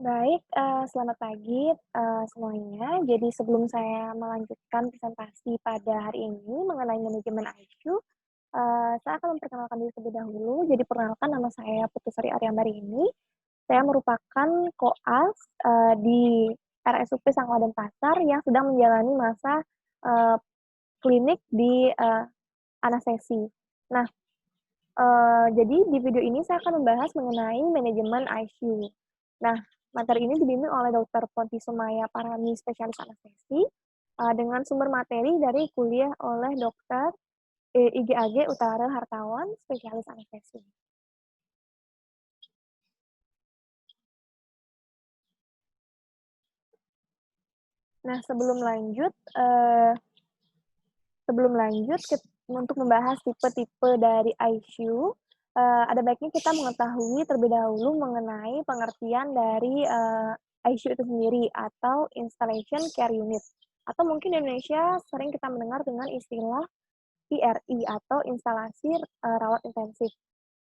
Baik, selamat pagi, semuanya. Jadi sebelum saya melanjutkan presentasi pada hari ini mengenai manajemen IQ, saya akan memperkenalkan diri terlebih dahulu. Jadi perkenalkan, nama saya Putusari Aryambari ini. Saya merupakan koas, di RSUP Sangla Denpasar yang sedang menjalani masa, eee, klinik di, anestesi. Nah, jadi di video ini saya akan membahas mengenai manajemen ICU. Nah, materi ini dibimbing oleh Dr. Ponti Sumaya Parani, spesialis anestesi, dengan sumber materi dari kuliah oleh Dr. IGAG Utara Hartawan, spesialis anestesi. Nah, sebelum lanjut untuk membahas tipe-tipe dari ICU, ada baiknya kita mengetahui terlebih dahulu mengenai pengertian dari, ICU itu sendiri atau Installation Care Unit, atau mungkin di Indonesia sering kita mendengar dengan istilah IRI atau instalasi, rawat intensif.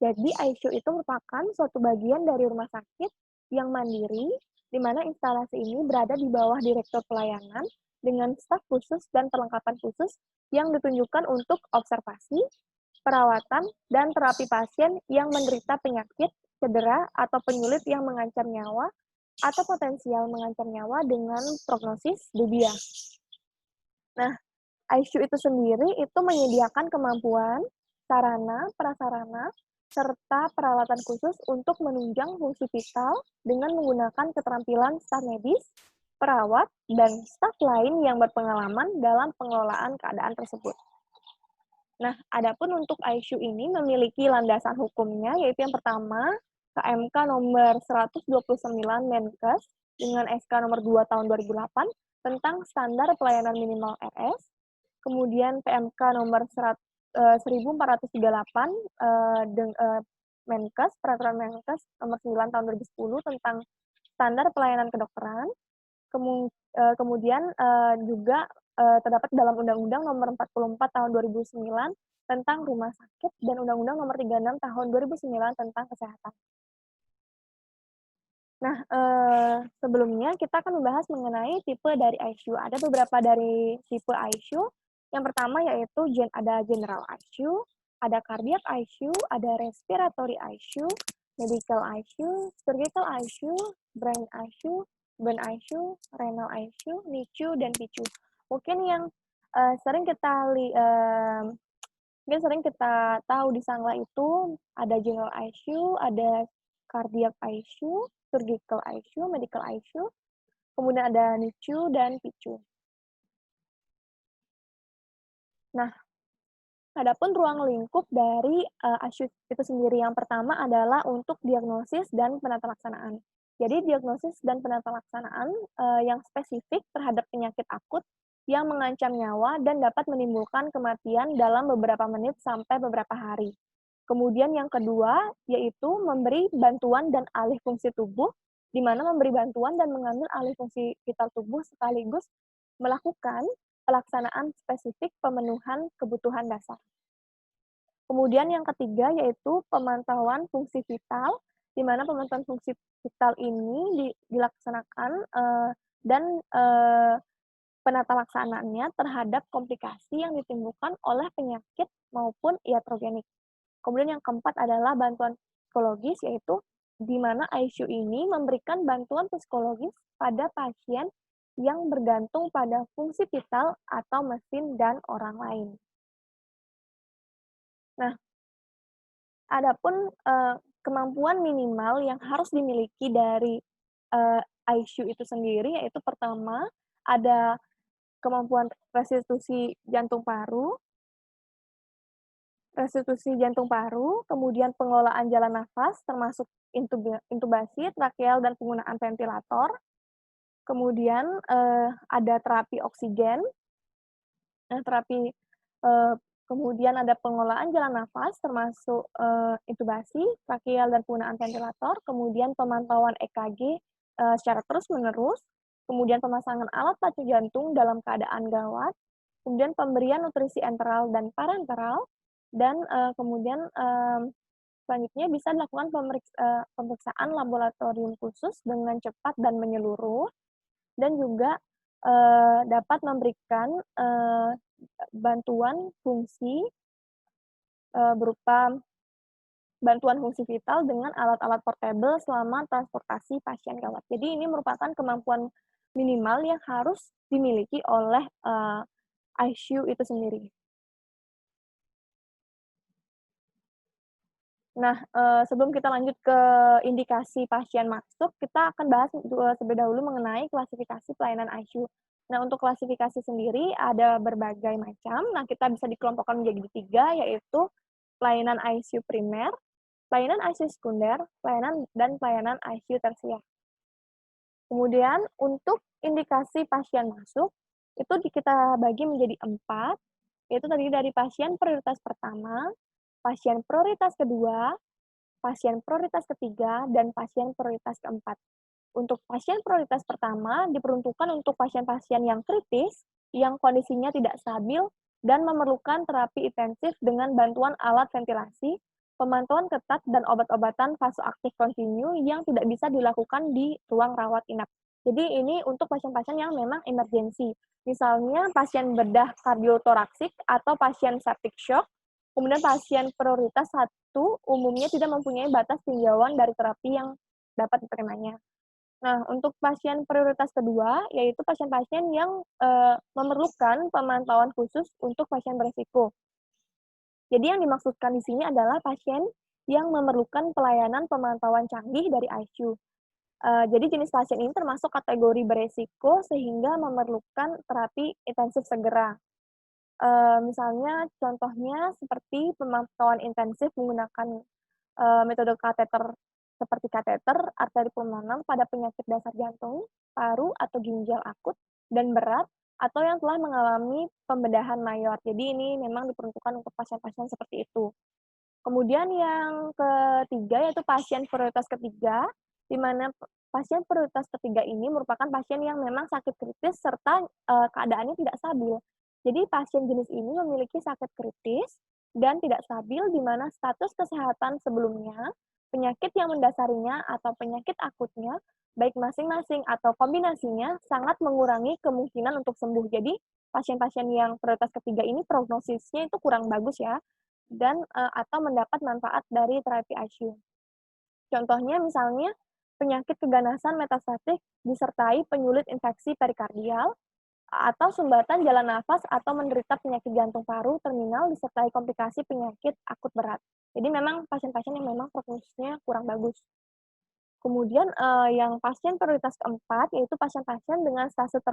Jadi ICU itu merupakan suatu bagian dari rumah sakit yang mandiri, di mana instalasi ini berada di bawah direktur pelayanan dengan staf khusus dan perlengkapan khusus yang ditunjukkan untuk observasi, perawatan, dan terapi pasien yang menderita penyakit, cedera, atau penyulit yang mengancam nyawa atau potensial mengancam nyawa dengan prognosis dubiah. Nah, ICU itu sendiri itu menyediakan kemampuan, sarana, prasarana, serta peralatan khusus untuk menunjang fungsi vital dengan menggunakan keterampilan staf medis, perawat, dan staf lain yang berpengalaman dalam pengelolaan keadaan tersebut. Nah, adapun untuk ICU ini memiliki landasan hukumnya, yaitu yang pertama, KMK nomor 129 Menkes dengan SK nomor 2 tahun 2008 tentang standar pelayanan minimal RS, kemudian PMK nomor 1438 Menkes, peraturan Menkes nomor 9 tahun 2010 tentang standar pelayanan kedokteran, kemudian juga terdapat dalam Undang-Undang nomor 44 tahun 2009 tentang rumah sakit dan Undang-Undang nomor 36 tahun 2009 tentang kesehatan. Nah, sebelumnya kita akan membahas mengenai tipe dari ICU. Ada beberapa dari tipe ICU. Yang pertama yaitu ada general ICU, ada cardiac ICU, ada respiratory ICU, medical ICU, surgical ICU, brain ICU, burn ICU, renal ICU, NICU, dan PICU. Mungkin yang sering kita mungkin sering kita tahu di Sangla itu ada general ICU, ada cardiac ICU, surgical ICU, medical ICU, kemudian ada NICU dan PICU. Nah, adapun ruang lingkup dari ICU itu sendiri yang pertama adalah untuk diagnosis dan penata laksanaan. Jadi diagnosis dan penata laksanaan yang spesifik terhadap penyakit akut yang mengancam nyawa dan dapat menimbulkan kematian dalam beberapa menit sampai beberapa hari. Kemudian yang kedua, yaitu memberi bantuan dan alih fungsi tubuh, di mana memberi bantuan dan mengambil alih fungsi vital tubuh sekaligus melakukan pelaksanaan spesifik pemenuhan kebutuhan dasar. Kemudian yang ketiga, yaitu pemantauan fungsi vital, di mana pemantauan fungsi vital ini dilaksanakan dan penata laksanaannya terhadap komplikasi yang ditimbulkan oleh penyakit maupun iatrogenik. Kemudian yang keempat adalah bantuan psikologis, yaitu di mana ICU ini memberikan bantuan psikologis pada pasien yang bergantung pada fungsi vital atau mesin dan orang lain. Nah, adapun kemampuan minimal yang harus dimiliki dari ICU itu sendiri, yaitu pertama ada kemampuan restitusi jantung paru, kemudian pengelolaan jalan nafas termasuk intubasi, trakeal, dan penggunaan ventilator. Kemudian, ada terapi oksigen, nah eee, kemudian ada pengelolaan jalan nafas termasuk, intubasi, trakeal, dan penggunaan ventilator, kemudian pemantauan EKG, secara terus-menerus, kemudian pemasangan alat pacu jantung dalam keadaan gawat, kemudian pemberian nutrisi enteral dan parenteral, dan, kemudian, Selanjutnya bisa dilakukan pemeriksaan laboratorium khusus dengan cepat dan menyeluruh, dan juga, dapat memberikan, bantuan fungsi, berupa bantuan fungsi vital dengan alat-alat portable selama transportasi pasien gawat. Jadi ini merupakan kemampuan minimal yang harus dimiliki oleh, ICU itu sendiri. Nah, sebelum kita lanjut ke indikasi pasien masuk, kita akan bahas terlebih dahulu mengenai klasifikasi pelayanan ICU. Nah, untuk klasifikasi sendiri ada berbagai macam. Nah, kita bisa dikelompokkan menjadi 3, yaitu pelayanan ICU primer, pelayanan ICU sekunder, pelayanan ICU tersier. Kemudian untuk indikasi pasien masuk, itu kita bagi menjadi 4, yaitu terdiri dari pasien prioritas pertama, pasien prioritas kedua, pasien prioritas ketiga, dan pasien prioritas keempat. Untuk pasien prioritas pertama diperuntukkan untuk pasien-pasien yang kritis, yang kondisinya tidak stabil, dan memerlukan terapi intensif dengan bantuan alat ventilasi, pemantauan ketat, dan obat-obatan vasoaktif kontinu yang tidak bisa dilakukan di ruang rawat inap. Jadi ini untuk pasien-pasien yang memang emergensi. Misalnya pasien bedah kardiotoraksik atau pasien septic shock, kemudian pasien prioritas 1 umumnya tidak mempunyai batas tinjauan dari terapi yang dapat diterimanya. Nah, untuk pasien prioritas kedua, yaitu pasien-pasien yang, memerlukan pemantauan khusus untuk pasien beresiko. Jadi yang dimaksudkan di sini adalah pasien yang memerlukan pelayanan pemantauan canggih dari ICU. Jadi jenis pasien ini termasuk kategori beresiko sehingga memerlukan terapi intensif segera. Misalnya contohnya seperti pemantauan intensif menggunakan, metode kateter seperti kateter arteri pulmoner pada penyakit dasar jantung, paru, atau ginjal akut dan berat, atau yang telah mengalami pembedahan mayor. Jadi ini memang diperuntukkan untuk pasien-pasien seperti itu. Kemudian yang ketiga yaitu pasien prioritas ketiga, di mana pasien prioritas ketiga ini merupakan pasien yang memang sakit kritis serta, keadaannya tidak stabil. Jadi pasien jenis ini memiliki sakit kritis dan tidak stabil di mana status kesehatan sebelumnya, penyakit yang mendasarinya atau penyakit akutnya, baik masing-masing atau kombinasinya sangat mengurangi kemungkinan untuk sembuh. Jadi pasien-pasien yang prioritas ketiga ini prognosisnya itu kurang bagus ya, dan, atau mendapat manfaat dari terapi ICU. Contohnya misalnya penyakit keganasan metastatik disertai penyulit infeksi perikardial, atau sumbatan jalan nafas atau menderita penyakit jantung paru terminal disertai komplikasi penyakit akut berat. Jadi memang pasien-pasien yang memang prognosisnya kurang bagus. Kemudian, yang pasien prioritas keempat, yaitu pasien-pasien dengan stase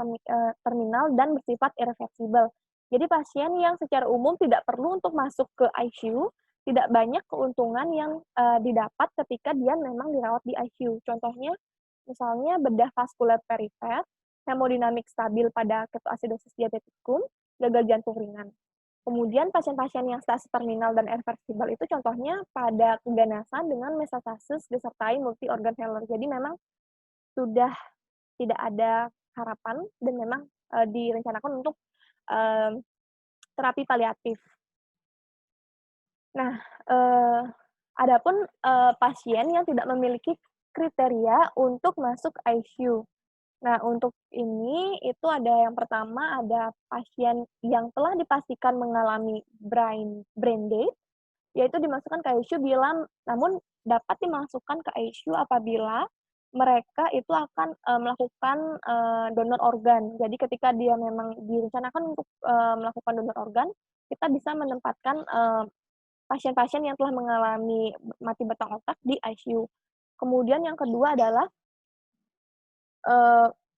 terminal dan bersifat irreversibel. Jadi pasien yang secara umum tidak perlu untuk masuk ke ICU, tidak banyak keuntungan yang, didapat ketika dia memang dirawat di ICU. Contohnya, misalnya bedah vaskuler perifer, hemodinamik stabil pada ketoasidosis diabeticum, gagal jantung ringan. Kemudian pasien-pasien yang stase terminal dan irreversibel itu contohnya pada keganasan dengan metastasis disertai multi organ failure. Jadi memang sudah tidak ada harapan dan memang, direncanakan untuk, mmm, terapi paliatif. Nah, adapun, pasien yang tidak memiliki kriteria untuk masuk ICU. Nah, untuk ini itu ada yang pertama ada pasien yang telah dipastikan mengalami brain death, yaitu dimasukkan ke ICU bila namun dapat dimasukkan ke ICU apabila mereka itu akan, melakukan, donor organ. Jadi ketika dia memang direncanakan untuk, melakukan donor organ, kita bisa menempatkan, pasien-pasien yang telah mengalami mati batang otak di ICU. Kemudian yang kedua adalah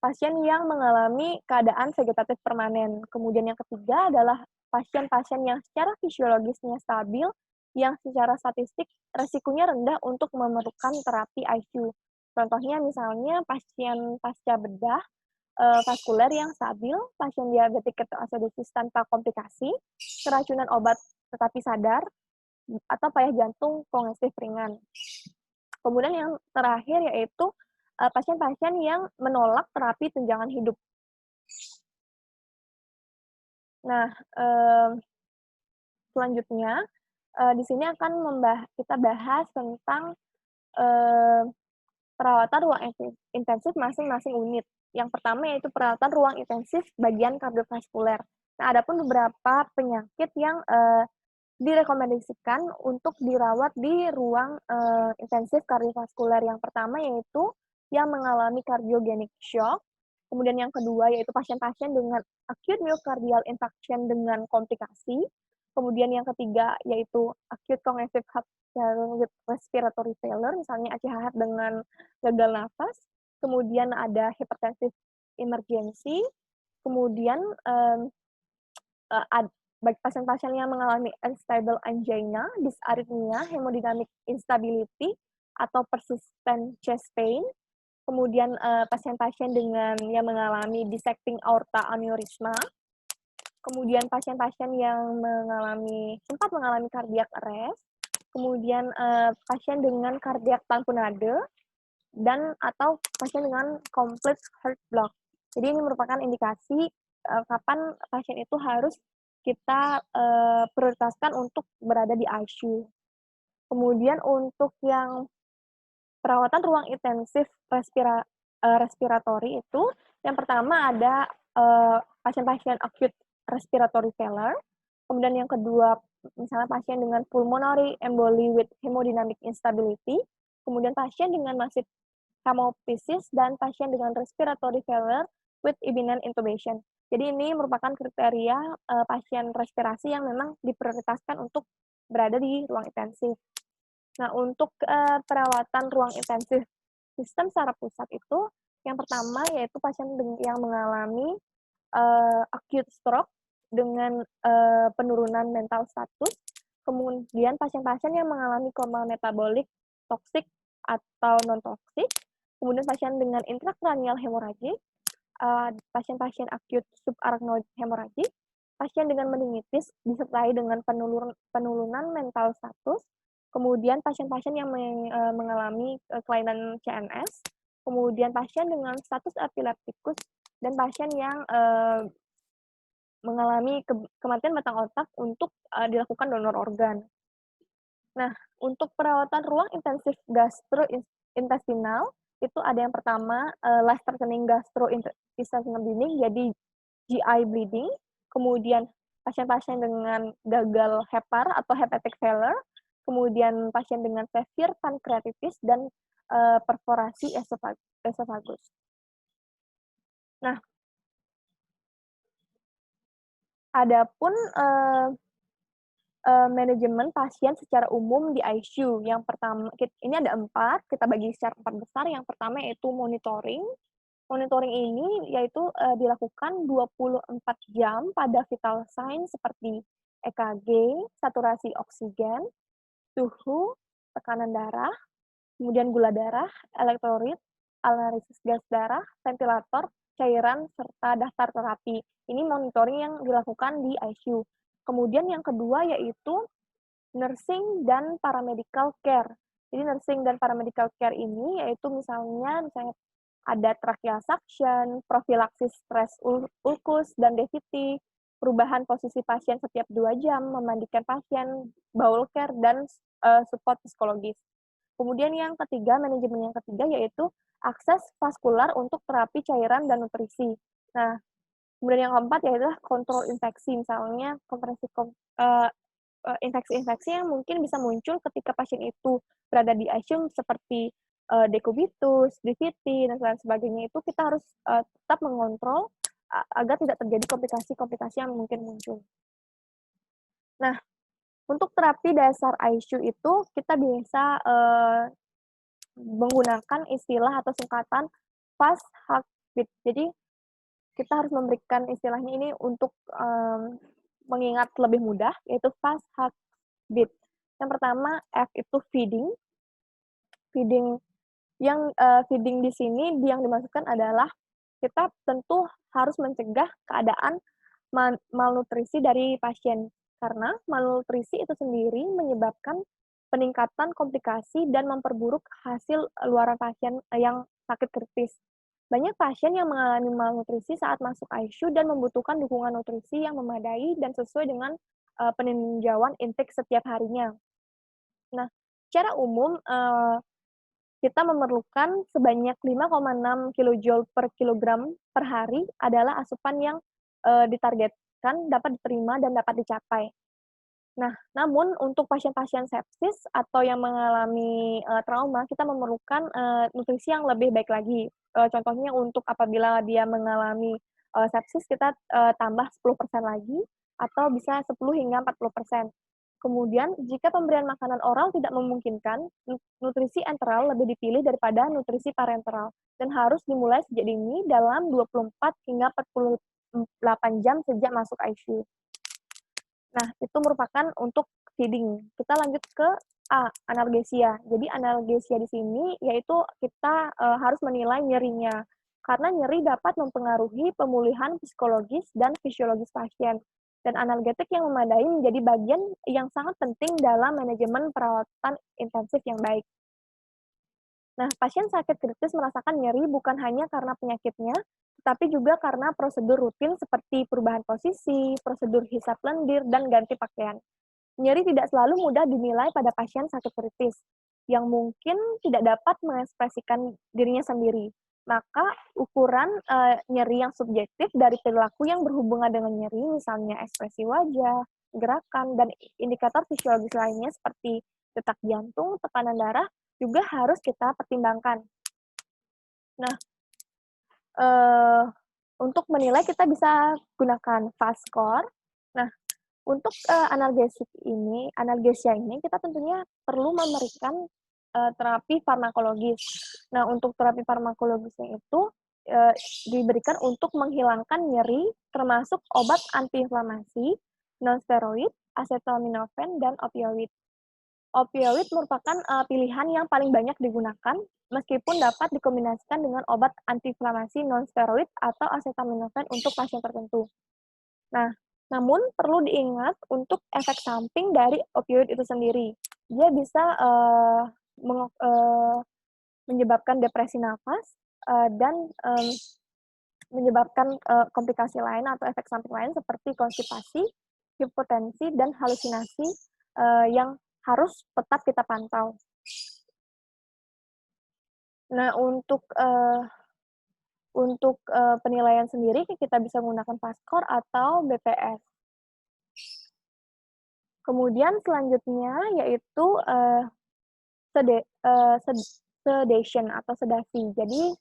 pasien yang mengalami keadaan vegetatif permanen. Kemudian yang ketiga adalah pasien-pasien yang secara fisiologisnya stabil, yang secara statistik resikonya rendah untuk memerlukan terapi ICU. Contohnya misalnya pasien pasca bedah, vaskuler yang stabil, pasien diabetik ketoasidosis tanpa komplikasi, keracunan obat tetapi sadar, atau payah jantung kongestif ringan. Kemudian yang terakhir yaitu, pasien-pasien yang menolak terapi tunjangan hidup. Nah, selanjutnya Di sini akan kita bahas tentang, eee, perawatan ruang intensif masing-masing unit. Yang pertama yaitu perawatan ruang intensif bagian kardiovaskuler. Nah, ada pun beberapa penyakit yang, direkomendasikan untuk dirawat di ruang, intensif kardiovaskuler. Yang pertama yaitu yang mengalami cardiogenic shock, kemudian yang kedua yaitu pasien-pasien dengan acute myocardial infarction dengan komplikasi, kemudian yang ketiga yaitu acute congestive heart failure with respiratory failure, misalnya ACHF dengan gagal nafas, kemudian ada hypertensive emergency, kemudian, bagi pasien-pasien yang mengalami unstable angina, dysarrhythmia, hemodynamic instability, atau persistent chest pain, kemudian pasien-pasien dengan yang mengalami dissecting aorta aneurysma, kemudian pasien-pasien yang sempat mengalami cardiac arrest, kemudian pasien dengan cardiac tamponade, dan atau pasien dengan complete heart block. Jadi ini merupakan indikasi kapan pasien itu harus kita prioritaskan untuk berada di ICU. Kemudian untuk yang perawatan ruang intensif respiratori itu, yang pertama ada pasien-pasien acute respiratory failure, kemudian yang kedua misalnya pasien dengan pulmonary emboli with hemodynamic instability, kemudian pasien dengan massive hemoptysis, dan pasien dengan respiratory failure with imminent intubation. Jadi ini merupakan kriteria pasien respirasi yang memang diprioritaskan untuk berada di ruang intensif. Nah, untuk perawatan ruang intensif sistem secara pusat itu, yang pertama yaitu pasien yang mengalami acute stroke dengan penurunan mental status, kemudian pasien-pasien yang mengalami koma metabolik toksik atau non-toksik, kemudian pasien dengan intracranial hemorrhagik, pasien-pasien acute subarachnoid hemorrhagik, pasien dengan meningitis disertai dengan penurunan mental status, kemudian pasien-pasien yang mengalami kelainan CNS, kemudian pasien dengan status epileptikus, dan pasien yang mengalami kematian batang otak untuk dilakukan donor organ. Nah, untuk perawatan ruang intensif gastrointestinal, itu ada yang pertama life threatening gastrointestinal bleeding, jadi GI bleeding, kemudian pasien-pasien dengan gagal hepar atau hepatic failure, kemudian pasien dengan severe pancreatitis dan perforasi esofagus. Nah, adapun manajemen pasien secara umum di ICU. Yang pertama, ini ada 4, kita bagi secara 4 besar. Yang pertama yaitu monitoring. Monitoring ini yaitu dilakukan 24 jam pada vital sign seperti EKG, saturasi oksigen, suhu, tekanan darah, kemudian gula darah, elektrolit, analisis gas darah, ventilator, cairan, serta daftar terapi. Ini monitoring yang dilakukan di ICU. Kemudian yang kedua yaitu nursing dan paramedical care. Jadi nursing dan paramedical care ini yaitu misalnya ada trachea suction, profilaksis stres ulkus dan DVT, perubahan posisi pasien setiap 2 jam, memandikan pasien, bowel care, dan support psikologis. Kemudian yang ketiga, manajemen yang ketiga yaitu akses vaskular untuk terapi cairan dan nutrisi. Nah, kemudian yang keempat yaitu kontrol infeksi, misalnya infeksi-infeksi yang mungkin bisa muncul ketika pasien itu berada di ICU seperti dekubitus, DVT, dan lain sebagainya, itu kita harus tetap mengontrol agar tidak terjadi komplikasi-komplikasi yang mungkin muncul. Nah, untuk terapi dasar ICU itu kita biasa menggunakan istilah atau singkatan fast heartbeat. Jadi kita harus memberikan istilahnya ini untuk mengingat lebih mudah, yaitu fast heartbeat. Yang pertama, F itu feeding. Feeding di sini yang dimaksudkan adalah kita tentu harus mencegah keadaan malnutrisi dari pasien. Karena malnutrisi itu sendiri menyebabkan peningkatan komplikasi dan memperburuk hasil luaran pasien yang sakit kritis. Banyak pasien yang mengalami malnutrisi saat masuk ICU dan membutuhkan dukungan nutrisi yang memadai dan sesuai dengan peninjauan intake setiap harinya. Nah, secara umum, kita memerlukan sebanyak 5,6 kilojoule per kilogram per hari adalah asupan yang, ditargetkan dapat diterima dan dapat dicapai. Nah, namun untuk pasien-pasien sepsis atau yang mengalami, trauma, kita memerlukan, nutrisi yang lebih baik lagi. Contohnya untuk apabila dia mengalami, sepsis kita, tambah 10% lagi atau bisa 10 hingga 40%. Kemudian jika pemberian makanan oral tidak memungkinkan, nutrisi enteral lebih dipilih daripada nutrisi parenteral dan harus dimulai sejak dini dalam 24 hingga 48 jam sejak masuk ICU. Nah, itu merupakan untuk feeding. Kita lanjut ke A, analgesia. Jadi analgesia di sini yaitu kita, harus menilai nyerinya, karena nyeri dapat mempengaruhi pemulihan psikologis dan fisiologis pasien, dan analgetik yang memadai menjadi bagian yang sangat penting dalam manajemen perawatan intensif yang baik. Nah, pasien sakit kritis merasakan nyeri bukan hanya karena penyakitnya, tetapi juga karena prosedur rutin seperti perubahan posisi, prosedur hisap lendir, dan ganti pakaian. Nyeri tidak selalu mudah dinilai pada pasien sakit kritis, yang mungkin tidak dapat mengekspresikan dirinya sendiri. Maka ukuran nyeri yang subjektif dari perilaku yang berhubungan dengan nyeri, misalnya ekspresi wajah, gerakan, dan indikator fisiologis lainnya seperti detak jantung, tekanan darah, juga harus kita pertimbangkan. Nah, untuk menilai kita bisa gunakan FAST score. Nah, untuk analgesia ini kita tentunya perlu memberikan terapi farmakologis. Nah, untuk terapi farmakologisnya itu diberikan untuk menghilangkan nyeri, termasuk obat antiinflamasi, nonsteroid, acetaminophen, dan opioid. Opioid merupakan pilihan yang paling banyak digunakan, meskipun dapat dikombinasikan dengan obat antiinflamasi nonsteroid atau acetaminophen untuk pasien tertentu. Nah, namun perlu diingat untuk efek samping dari opioid itu sendiri. Dia bisa menyebabkan depresi nafas dan menyebabkan komplikasi lain atau efek samping lain seperti konstipasi, hipotensi, dan halusinasi yang harus tetap kita pantau. Nah, untuk penilaian sendiri kita bisa menggunakan FAST score atau BPS. Kemudian selanjutnya yaitu sedation atau sedasi. Jadi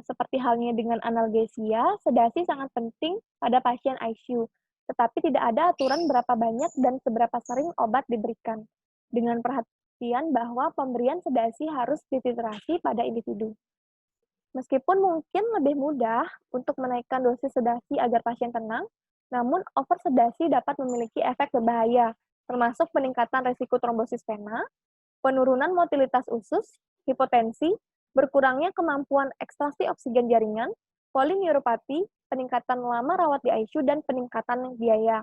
seperti halnya dengan analgesia, sedasi sangat penting pada pasien ICU. Tetapi tidak ada aturan berapa banyak dan seberapa sering obat diberikan. Dengan perhatian bahwa pemberian sedasi harus dititrasi pada individu. Meskipun mungkin lebih mudah untuk menaikkan dosis sedasi agar pasien tenang, namun oversedasi dapat memiliki efek berbahaya, termasuk peningkatan risiko trombosis vena, penurunan motilitas usus, hipotensi, berkurangnya kemampuan ekstraksi oksigen jaringan, polineuropati, peningkatan lama rawat di ICU, dan peningkatan biaya.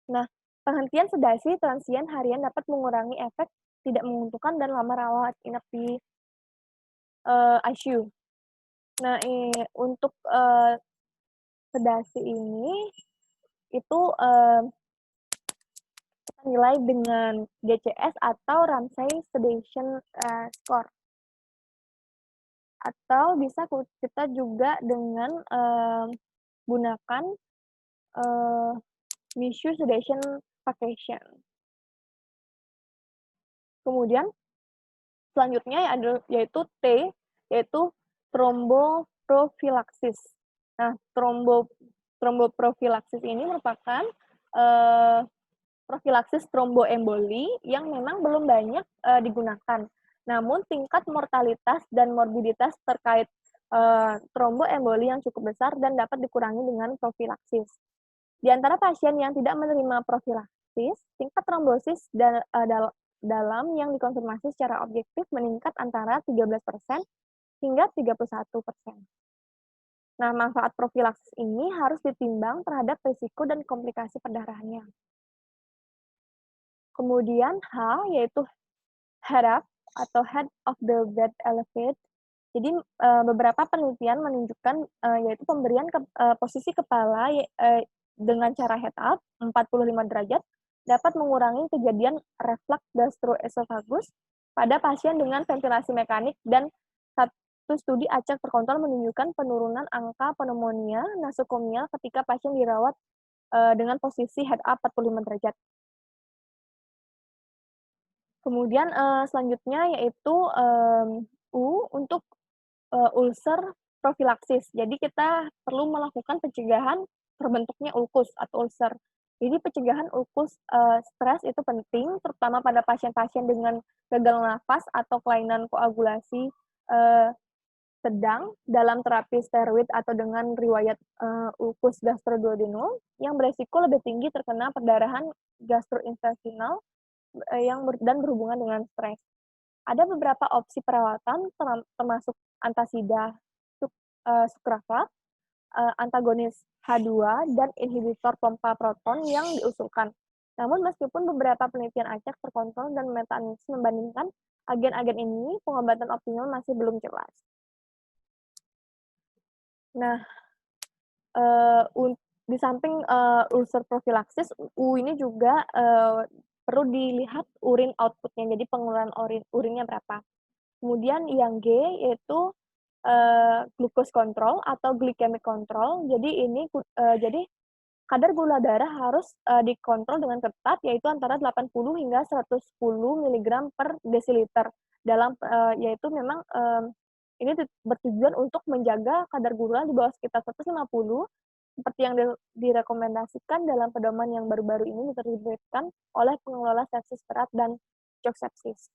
Nah, penghentian sedasi transien harian dapat mengurangi efek tidak menguntungkan dan lama rawat inap di ICU. Nah, untuk sedasi ini itu kita nilai dengan GCS atau Ramsay Sedation Score. Atau bisa kita juga dengan gunakan Misu Sedation Vacation. Kemudian selanjutnya yaitu T, yaitu tromboprophylaxis. Nah, tromboprophylaxis ini merupakan profilaksis tromboemboli yang memang belum banyak digunakan. Namun tingkat mortalitas dan morbiditas terkait tromboemboli yang cukup besar dan dapat dikurangi dengan profilaksis. Di antara pasien yang tidak menerima profilaksis, tingkat trombosis dalam yang dikonfirmasi secara objektif meningkat antara 13% hingga 31%. Nah, manfaat profilaksis ini harus ditimbang terhadap risiko dan komplikasi perdarahannya. Kemudian H, yaitu HERAF atau Head of the Bed Elevate. Jadi beberapa penelitian menunjukkan yaitu pemberian posisi kepala dengan cara head up 45 derajat dapat mengurangi kejadian reflux gastroesophagus pada pasien dengan ventilasi mekanik, dan satu studi acak terkontrol menunjukkan penurunan angka pneumonia nosokomial ketika pasien dirawat dengan posisi head up 45 derajat. Kemudian selanjutnya yaitu untuk ulcer profilaksis. Jadi kita perlu melakukan pencegahan terbentuknya ulkus atau ulcer. Jadi pencegahan ulkus stres itu penting, terutama pada pasien-pasien dengan gagal nafas atau kelainan koagulasi sedang dalam terapi steroid atau dengan riwayat ulkus gastroduodenal yang beresiko lebih tinggi terkena perdarahan gastrointestinal dan berhubungan dengan stres. Ada beberapa opsi perawatan termasuk antasida, sukrafat, antagonis H2, dan inhibitor pompa proton yang diusulkan. Namun meskipun beberapa penelitian acak terkontrol dan meta-analisis membandingkan agen-agen ini, pengobatan optimal masih belum jelas. Nah, di samping ulcer profilaksis, ini juga perlu dilihat urin output-nya, jadi pengeluaran urinnya berapa. Kemudian yang G yaitu glucose control atau glycemic control. Jadi ini jadi kadar gula darah harus dikontrol dengan ketat, yaitu antara 80 hingga 110 mg per desiliter. Yaitu memang ini bertujuan untuk menjaga kadar gula di bawah sekitar 150, seperti yang direkomendasikan dalam pedoman yang baru-baru ini diterbitkan oleh pengelola sepsis berat dan shock sepsis.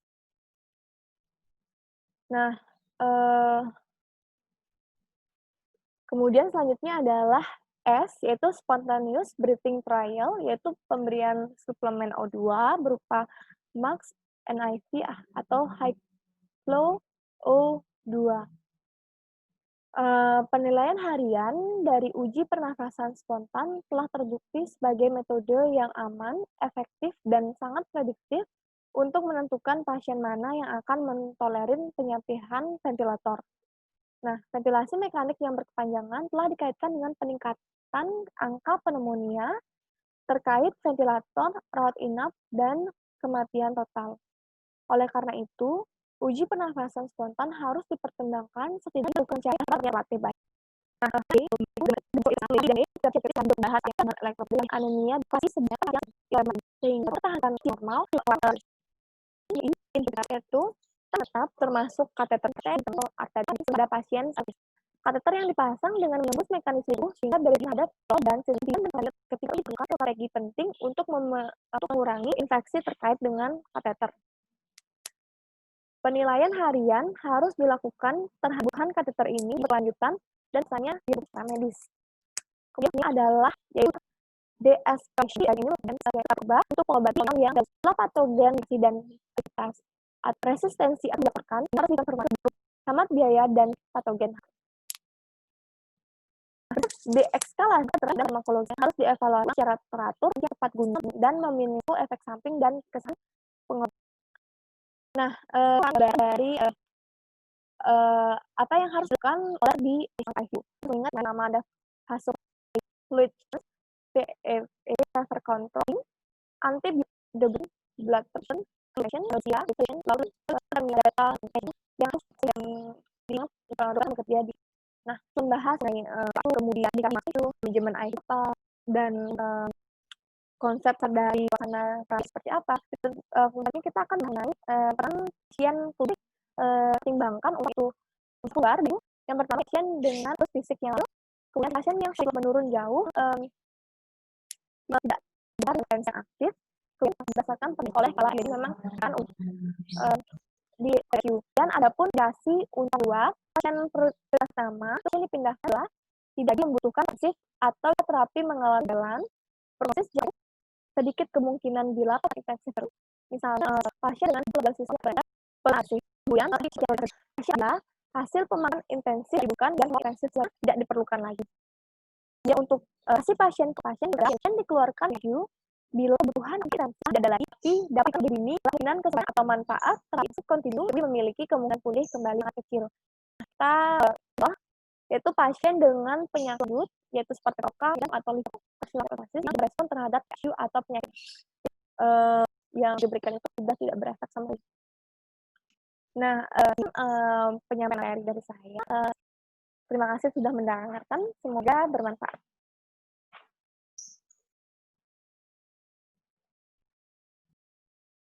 Nah, kemudian selanjutnya adalah S, yaitu spontaneous breathing trial, yaitu pemberian suplemen O2 berupa MAX NIV atau high flow O2. Penilaian harian dari uji pernafasan spontan telah terbukti sebagai metode yang aman, efektif, dan sangat prediktif untuk menentukan pasien mana yang akan mentolerir penyampaian ventilator. Nah, ventilasi mekanik yang berkepanjangan telah dikaitkan dengan peningkatan angka pneumonia terkait ventilator, rawat inap, dan kematian total. Oleh karena itu, uji pernafasan spontan harus dipertimbangkan setidaknya untuk mencari relatif baik. Nah, bahas yang elektrofil anemia pasti sebenarnya yang sehingga pertahanan normal itu tetap termasuk kateter pada pasien. Kateter yang dipasang dengan menembus mekanisme sehingga dari hadap dan sehingga ketika itu strategi penting untuk mengurangi infeksi terkait dengan kateter. Penilaian harian harus dilakukan terhadap kateter ini berlanjutan dan misalnya di rumah medis. Kemudian adalah yaitu deeskalasi ini untuk pengobatan yang setelah patogen dan aktivitas resistensi dilakukan harus dikonfirmasi sama biaya dan patogen. Deeskalasi terhadap farmakologi harus dievaluasi secara teratur, tepat guna, dan meminimalkan efek samping dan kesan pengobatan. Nah, dari apa yang harus dilakukan oleh di ICU. Mengingat nama ada hasil fluid pressure control, anti blood pressure, lalu data yang terjadi. Nah, membahas kemudian itu manajemen ICU dan konsep dari wahana seperti apa. Kemudian kita akan mengenai peran pasien publik timbangkan untuk keluar. Yang pertama pasien dengan fisik yang lalu, kemudian pasien yang sudah menurun jauh, tidak dengan yang aktif, kemudian berdasarkan oleh kepala. Jadi memang kan di review. Dan adapun dasi untuk dua pasien pertama itu dipindahkan tidak membutuhkan fisik atau terapi mengalami jalan proses jauh sedikit kemungkinan bila infeksi terus. Misalnya pasien dengan tuberkulosis pelatih yang hasil pemeriksaan intensif bukan dan intensif tidak diperlukan lagi. Ya untuk si pasien ke pasien dikeluarkan review bila kebutuhan tidak ada lagi, tapi dapat dini kemungkinan kesehatan atau manfaat terapi kontinu lebih memiliki kemungkinan pulih kembali kecil. Kita yaitu pasien dengan penyakit akut, yaitu seperti stroke atau liver yang berespon terhadap ICU atau penyakit yang diberikan itu sudah tidak berefek sama sekali. Nah, penyampaian materi dari saya. Terima kasih sudah mendengarkan, semoga bermanfaat.